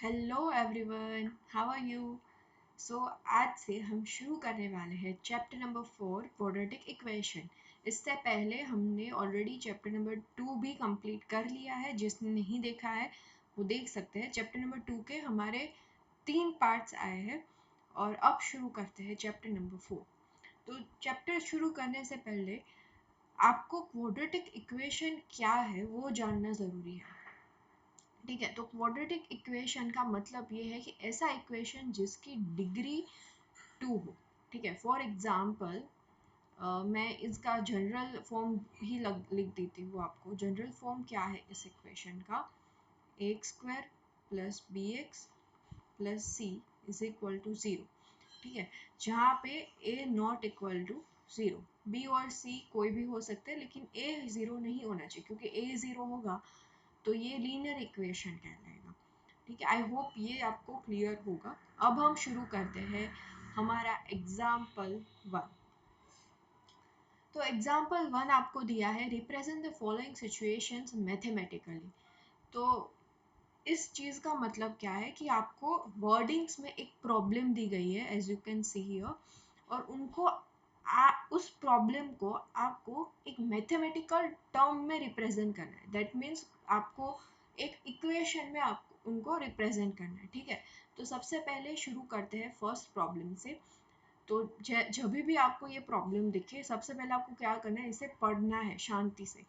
Hello everyone, how are you. So आज से हम शुरू करने वाले हैं चैप्टर नंबर 4 क्वाड्रेटिक इक्वेशन। इससे पहले हमने ऑलरेडी चैप्टर नंबर 2 भी कंप्लीट कर लिया है। जिसने नहीं देखा है वो देख सकते हैं। चैप्टर नंबर 2 के हमारे 3 पार्ट्स आए हैं और अब शुरू करते हैं चैप्टर नंबर 4। तो चैप्टर शुरू करने से पहले आपको क्वाड्रेटिक इक्वेशन क्या है वो जानना ज़रूरी है। ठीक है, तो क्वाड्रेटिक इक्वेशन का मतलब ये है कि ऐसा इक्वेशन जिसकी डिग्री 2 हो। ठीक है, फॉर एग्जांपल मैं इसका जनरल फॉर्म ही लिख देती हूँ आपको। जनरल फॉर्म क्या है इस इक्वेशन का? a² plus bx plus c is equal to 0। ठीक है, जहाँ पे a not equal to 0, b और c कोई भी हो सकते हैं लेकिन a 0 नहीं होना चाहिए, क्योंकि a 0 होगा तो ये लीनियर इक्वेशन कहलाएगा। ठीक है, आई होप ये आपको क्लियर होगा। अब हम शुरू करते हैं हमारा एग्जाम्पल 1। तो एग्जाम्पल 1 आपको दिया है, represent the following situations mathematically. तो इस चीज़ का मतलब क्या है कि आपको वर्डिंग्स में एक प्रॉब्लम दी गई है, as you can see here, और उनको उस प्रॉब्लम को आपको एक मैथमेटिकल टर्म में रिप्रेजेंट करना है। दैट मीन्स आपको एक इक्वेशन में आपको उनको रिप्रेजेंट करना है। ठीक है, तो सबसे पहले शुरू करते हैं फर्स्ट प्रॉब्लम से। तो जब भी आपको ये प्रॉब्लम दिखे, सबसे पहले आपको क्या करना है, इसे पढ़ना है शांति से।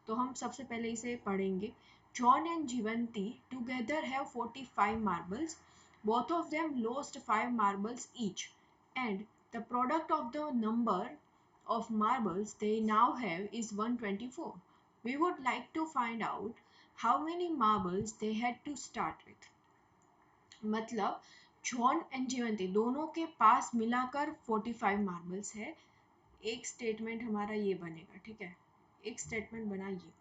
तो हम सबसे पहले इसे पढ़ेंगे। John and Jeevanti together have 45 marbles. Both of them lost 5 marbles each, and the product of the number of marbles they now have is 124. We would like to find out how many marbles they had to start with. मतलब John and जीवंती दोनों के पास मिलाकर 45 marbles है। एक statement हमारा ये बनेगा। ठीक है, एक स्टेटमेंट बना ये।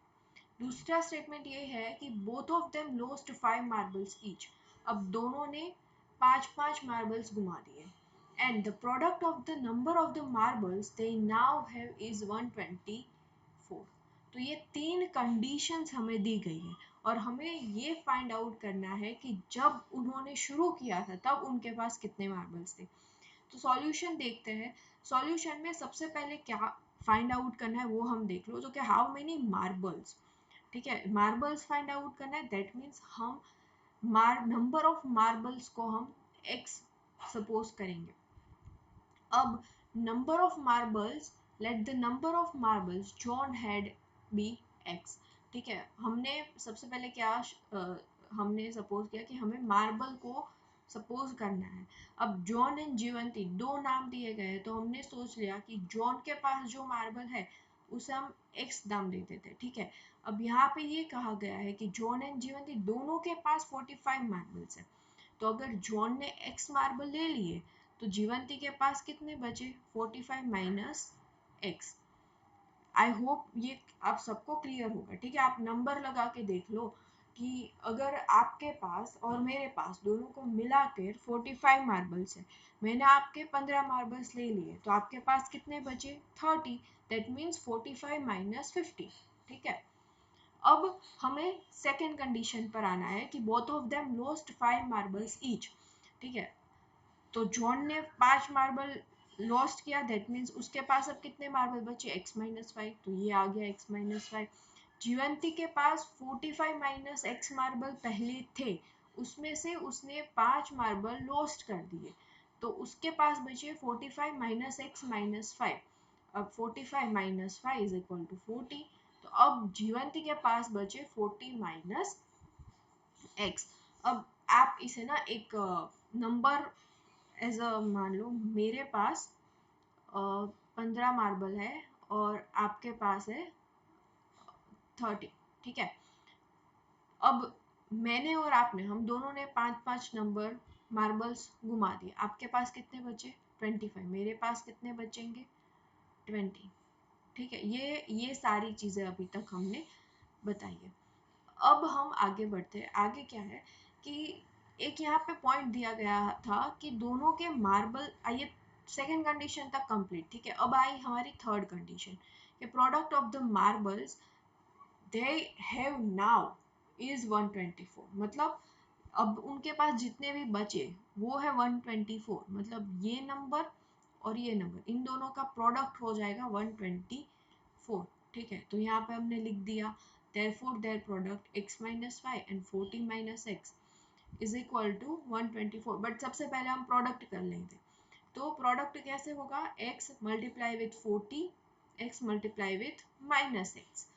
दूसरा स्टेटमेंट ये है कि both of them lost 5 marbles each. अब दोनों ने 5-5 मार्बल्स घुमा दिए। And the product of the number of the marbles they now have is 124। तो ये 3 कंडीशंस हमें दी गई है और हमें ये फाइंड आउट करना है कि जब उन्होंने शुरू किया था तब उनके पास कितने मार्बल्स थे। तो सॉल्यूशन देखते हैं। सॉल्यूशन में सबसे पहले क्या फाइंड आउट करना है वो हम देख लो। तो क्या, हाउ मेनी मार्बल्स। ठीक है, मार्बल्स फाइंड आउट करना है। दैट मीन्स हम नंबर ऑफ मार्बल्स को हम x सपोज करेंगे। अब number of marbles, let the number of marbles John had be x। ठीक है, हमने सबसे पहले क्या हमने सपोज किया कि हमें मार्बल को सपोज करना है। अब जॉन एंड जीवंती दो नाम दिए गए तो हमने सोच लिया कि जॉन के पास जो मार्बल है उसे हम x दाम दे देते हैं। ठीक है, अब यहाँ पे ये कहा गया है कि जॉन एंड जीवंती दोनों के पास 45 मार्बल्स है। तो अगर जॉन ने x मार्बल ले लिए तो जीवंती के पास कितने बचे? 45 माइनस x। आई होप ये आप सबको क्लियर होगा। ठीक है, आप नंबर लगा के देख लो कि अगर आपके पास और मेरे पास दोनों को मिलाकर 45 मार्बल्स है, मैंने आपके 15 मार्बल्स ले लिए तो आपके पास कितने बचे? 30। That means 45 minus 50। ठीक है, अब हमें सेकेंड कंडीशन पर आना है कि both of them lost 5 marbles each. ठीक है, तो जॉन ने 5 मार्बल लॉस्ट किया। दैट मीन्स उसके पास अब कितने मार्बल बचे? x-5। तो ये आ गया x-5। जीवंती के पास 45 माइनस x मार्बल पहले थे, उसमें से उसने 5 मार्बल लॉस्ट कर दिए तो उसके पास बचे 45 माइनस x माइनस 5। अब 45 माइनस 5 इज इक्वल टू 40। तो अब जीवंती के पास बचे 40 माइनस x। अब आप इसे ना एक नंबर एज अ मान लो, मेरे पास 15 मार्बल है और आपके पास है 30। ठीक है, अब मैंने और आपने, हम दोनों ने 5-5 नंबर मार्बल्स घुमा दिए। आपके पास कितने बचे? 25। मेरे पास कितने बचेंगे? 20। ठीक है, ये सारी चीज़ें अभी तक हमने बताई है। अब हम आगे बढ़ते हैं। आगे क्या है कि एक यहाँ पे पॉइंट दिया गया था कि दोनों के मार्बल, आइए सेकेंड कंडीशन तक कंप्लीट। ठीक है, अब आई हमारी थर्ड कंडीशन कि product of the marbles they have now is 124। मतलब अब उनके पास जितने भी बचे वो है 124, मतलब ये नंबर और ये नंबर, इन दोनों का प्रोडक्ट हो जाएगा 124। ठीक है, तो यहाँ पे हमने लिख दिया therefore their product x minus y and 14 minus x is equal to 124। But सबसे पहले हम प्रोडक्ट कर लेंगे, तो प्रोडक्ट कैसे होगा, x multiply with 40, x multiply with minus x,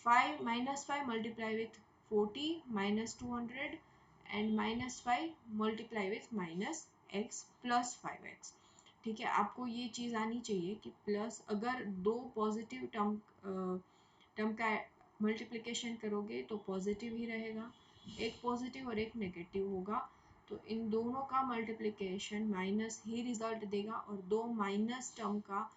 5 minus 5 multiply with 40 minus 200 and minus 5 multiply with minus x plus 5x। ठीक है, आपको ये चीज़ आनी चाहिए कि प्लस अगर दो पॉजिटिव टर्म का मल्टीप्लिकेशन करोगे तो पॉजिटिव ही रहेगा, एक पॉजिटिव और एक नेगेटिव होगा, तो इन दोनों का मल्टीप्लिकेशन माइनस ही रिजल्ट देगा और दो माइनस टर्म का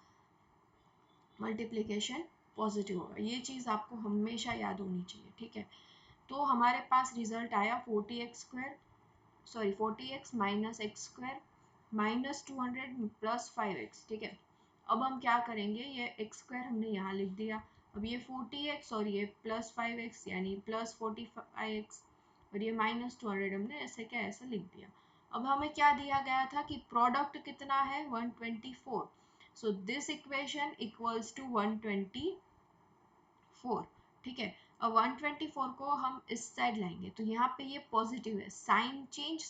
मल्टीप्लिकेशन पॉजिटिव होगा। ये चीज़ आपको हमेशा याद होनी चाहिए। ठीक है, तो हमारे पास रिजल्ट आया 40x minus x square minus 200 plus 5x। ठीक है, अब हम क्या करेंगे, ये एक्स स्क्वायर हमने यहाँ लिख दिया, अब ये 40x और ये प्लस 5x यानी प्लस 45x और ये माइनस 200 हमने ऐसे क्या ऐसा लिख दिया। अब हमें क्या दिया गया था कि प्रोडक्ट कितना है 124, so this equation equals to 124। ठीक है, अब 124 को हम इस साइड लाएंगे तो यहाँ पे ये पॉजिटिव है, sign change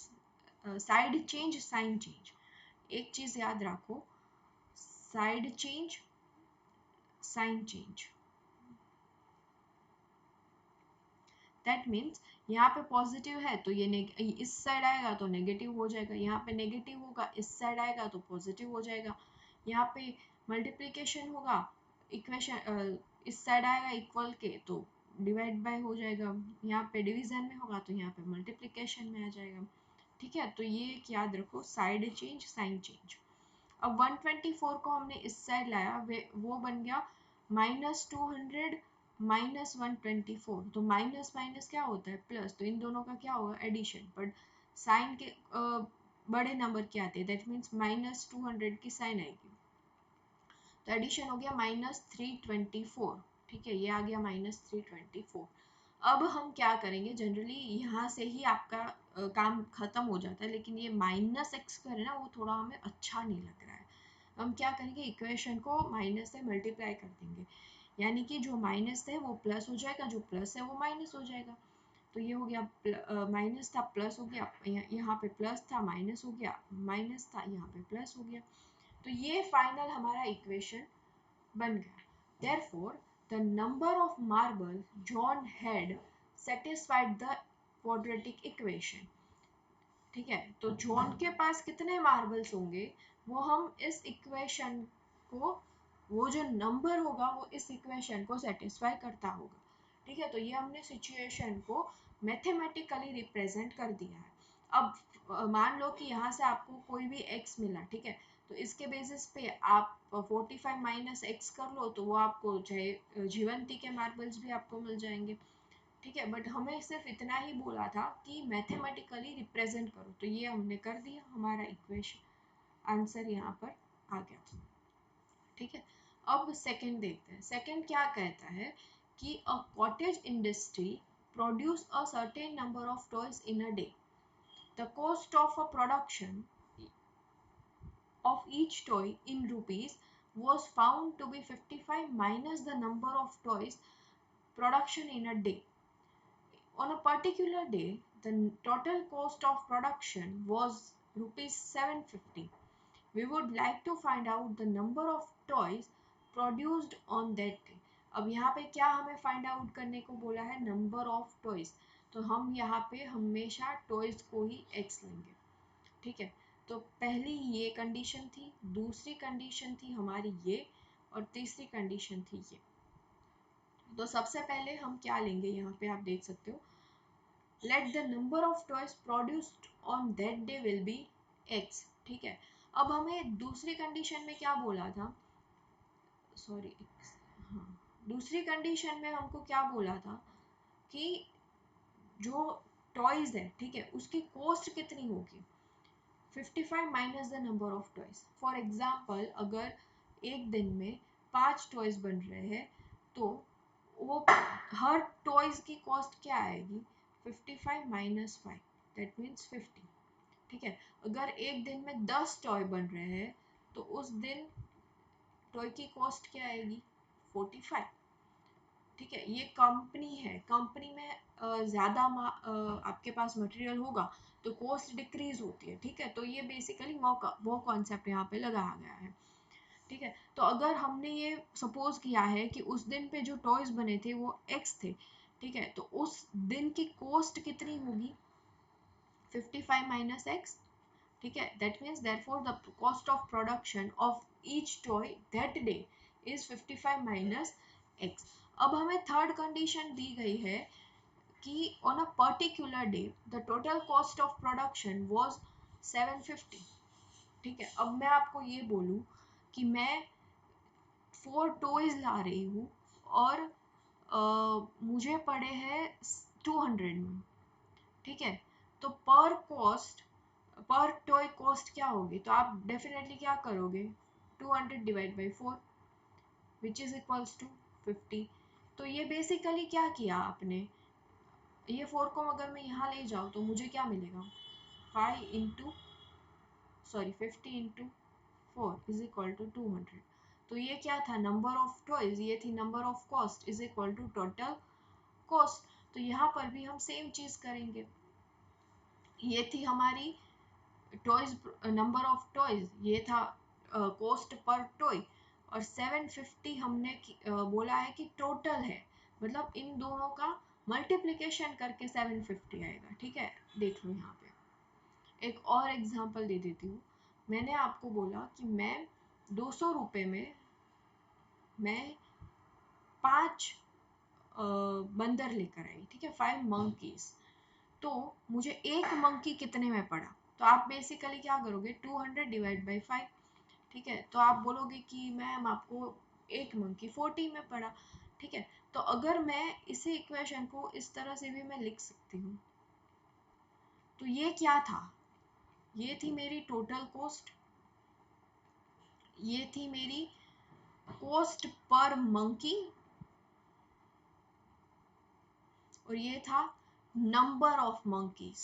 side change sign change, एक चीज याद रखो, side change sign change, that means यहाँ पे पॉजिटिव है तो ये इस साइड आएगा तो नेगेटिव हो जाएगा, यहाँ पे नेगेटिव होगा इस साइड आएगा तो पॉजिटिव हो जाएगा, यहाँ पे मल्टीप्लिकेशन होगा इक्वेशन इस साइड आएगा इक्वल के तो डिवाइड बाय हो जाएगा, यहाँ पे डिवीजन में होगा तो यहाँ पे मल्टीप्लिकेशन में आ जाएगा। ठीक है, तो ये एक याद रखो, साइड चेंज साइन चेंज। अब 124 को हमने इस साइड लाया, वो बन गया -200 -124, तो माइनस माइनस क्या होता है प्लस, तो इन दोनों का क्या होगा एडिशन, बट साइन के बड़े नंबर क्या आते हैं, दैट मीन्स -200 की साइन आएगी, तो एडिशन हो गया -324। ठीक है, ये आ गया -324। अब हम क्या करेंगे, जनरली यहाँ से ही आपका काम खत्म हो जाता है, लेकिन ये माइनस एक्स कर ना वो थोड़ा हमें अच्छा नहीं लग रहा है। हम क्या करेंगे, इक्वेशन को माइनस से मल्टीप्लाई कर देंगे, यानी कि जो माइनस है वो प्लस हो जाएगा, जो प्लस है वो माइनस हो जाएगा। तो ये हो गया माइनस था प्लस हो गया, यहाँ पे प्लस था माइनस हो गया, माइनस था यहाँ पे प्लस हो गया, तो ये फाइनल हमारा इक्वेशन बन गया। Therefore, the number of marbles John had satisfied the quadratic equation। ठीक है, तो जॉन के पास कितने मार्बल्स होंगे वो हम इस इक्वेशन को, वो जो नंबर होगा वो इस इक्वेशन को सेटिस्फाई करता होगा। ठीक है, तो ये हमने सिचुएशन को मैथमेटिकली रिप्रेजेंट कर दिया है। अब मान लो कि यहाँ से आपको कोई भी x मिला, ठीक है, तो इसके बेसिस पे आप 45 माइनस एक्स कर लो तो वो आपको चाहे जीवंती के मार्बल्स भी आपको मिल जाएंगे। ठीक है, बट हमें सिर्फ इतना ही बोला था कि मैथमेटिकली रिप्रेजेंट करो, तो ये हमने कर दिया, हमारा इक्वेशन आंसर यहाँ पर आ गया। ठीक है, अब सेकंड देखते हैं, सेकंड क्या कहता है कि a cottage industry produce a certain number of toys in a day, the cost of a production of each toy in rupees was found to be 55 minus the number of toys production in a day. On a particular day, the total cost of production was rupees 750. We would like to find out the number of toys produced on that day. अब यहाँ पे क्या हमें find out करने को बोला है, number of toys, तो हम यहाँ पे हमेशा टॉयज को ही x लेंगे। ठीक है, तो पहली ये कंडीशन थी, दूसरी कंडीशन थी हमारी ये, और तीसरी कंडीशन थी ये। तो सबसे पहले हम क्या लेंगे, यहाँ पे आप देख सकते हो, late the number of toys produced on that day will be x। ठीक है, अब हमें दूसरी कंडीशन में क्या बोला था, सॉरी, हाँ, दूसरी कंडीशन में हमको क्या बोला था कि जो टॉयज है, ठीक है, उसकी कॉस्ट कितनी होगी, 55 minus the number of toys. For example अगर एक दिन में 5 टॉयज बन रहे हैं तो वो हर टॉयज की कॉस्ट क्या आएगी, 55 माइनस 5, दैट मीन्स 50। ठीक है, अगर एक दिन में 10 टॉय बन रहे हैं तो उस दिन टॉय की कॉस्ट क्या आएगी? 45। ठीक है, ये कंपनी है, कंपनी में ज़्यादा आपके पास मटेरियल होगा तो कॉस्ट डिक्रीज होती है। ठीक है, तो ये बेसिकली वो कॉन्सेप्ट यहाँ पे लगाया गया है। ठीक है, तो अगर हमने ये सपोज किया है कि उस दिन पे जो टॉयज बने थे वो एक्स थे, ठीक है, तो उस दिन की कॉस्ट कितनी होगी? 55 माइनस एक्स। ठीक है, that means therefore the cost of production of each toy that day is 55 minus x. अब हमें थर्ड कंडीशन दी गई है कि on a particular day the total cost of production was 750। ठीक है, अब मैं आपको ये बोलूँ कि मैं 4 टॉयज ला रही हूँ और मुझे पड़े हैं 200 में। ठीक है, तो पर टॉय कॉस्ट क्या होगी? तो आप डेफिनेटली क्या करोगे? 200 divide by 4 which is equals to 50। तो ये बेसिकली क्या किया आपने, ये 4 को अगर मैं यहाँ ले जाऊँ तो मुझे क्या मिलेगा? 50 इंटू 4 इज इक्वल टू 200। तो ये क्या था? नंबर ऑफ टॉयज, ये थी number of cost is equal to total cost. तो यहाँ पर भी हम सेम चीज करेंगे, ये थी हमारी टॉयज, नंबर ऑफ टॉयज, ये था कॉस्ट पर टॉय, और 750 हमने बोला है कि टोटल है, मतलब इन दोनों का मल्टीप्लिकेशन करके 750 आएगा। ठीक है, देख लो यहाँ पे एक और एग्जांपल दे देती हूँ। मैंने आपको बोला कि मैं 200 रुपये में मैं 5 बंदर लेकर आई। ठीक है, 5 मंकीज। तो मुझे एक मंकी कितने में पड़ा? तो आप बेसिकली क्या करोगे? 200 डिवाइड बाई 5। ठीक है, तो आप बोलोगे कि मैम आपको एक मंकी 40 में पड़ा। ठीक है, तो अगर मैं इसी इक्वेशन को इस तरह से भी मैं लिख सकती हूँ। तो ये क्या था? ये थी मेरी टोटल कॉस्ट, ये थी मेरी कॉस्ट पर मंकी, और ये था नंबर ऑफ मंकीज।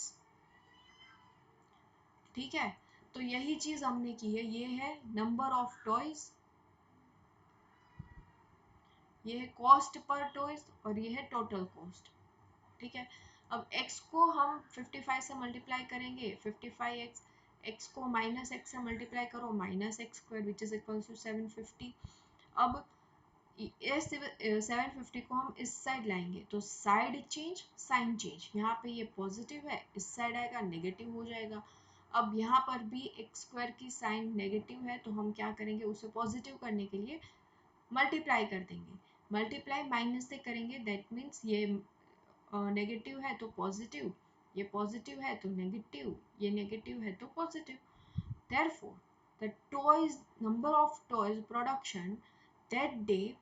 ठीक है, तो यही चीज हमने की है, ये है नंबर ऑफ टॉयज, ये है कॉस्ट पर टॉयज, और ये है टोटल कॉस्ट। ठीक है, अब x को हम 55 से मल्टीप्लाई करेंगे, 55x, x को माइनस एक्स से मल्टीप्लाई करो, minus x square which is equal to 750। अब ये 750 को हम इस साइड लाएंगे तो साइड चेंज साइन चेंज, यहाँ पे ये पॉजिटिव है, इस साइड आएगा नेगेटिव हो जाएगा। अब यहाँ पर भी एक्स स्क्वायर की साइन नेगेटिव है तो हम क्या करेंगे? उसे पॉजिटिव करने के लिए मल्टीप्लाई कर देंगे, मल्टीप्लाई माइनस से करेंगे, दैट मीन्स ये नेगेटिव है तो पॉजिटिव, ये पॉजिटिव है तो नेगेटिव, ये नेगेटिव है तो positive. therefore the toys number of toys production that day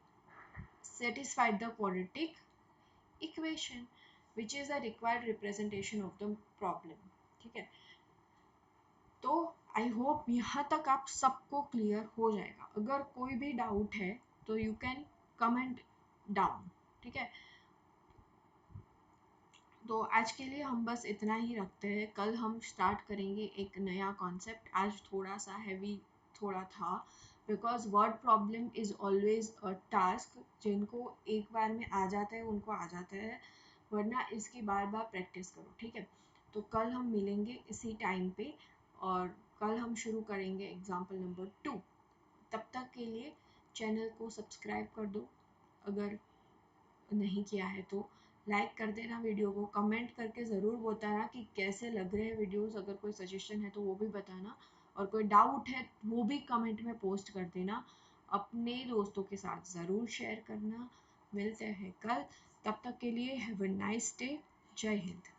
satisfied the quadratic equation which is a required representation of the problem। ठीक है, तो आई होप यहाँ तक आप सबको क्लियर हो जाएगा। अगर कोई भी डाउट है तो यू कैन कमेंट डाउन। ठीक है, तो आज के लिए हम बस इतना ही रखते हैं, कल हम स्टार्ट करेंगे एक नया कॉन्सेप्ट। आज थोड़ा सा हैवी थोड़ा था, because word problem is always a task, जिनको एक बार में आ जाता है उनको आ जाता है, वरना इसकी बार बार प्रैक्टिस करो। ठीक है, तो कल हम मिलेंगे इसी टाइम पे, और कल हम शुरू करेंगे एग्जाम्पल नंबर 2। तब तक के लिए चैनल को सब्सक्राइब कर दो, अगर नहीं किया है तो लाइक कर देना, वीडियो को कमेंट करके ज़रूर बताना कि कैसे लग रहे हैं वीडियोस, अगर कोई सजेशन है तो वो भी बताना, और कोई डाउट है वो भी कमेंट में पोस्ट कर देना, अपने दोस्तों के साथ ज़रूर शेयर करना। मिलते हैं कल, तब तक के लिए हैव अ नाइस डे। जय हिंद।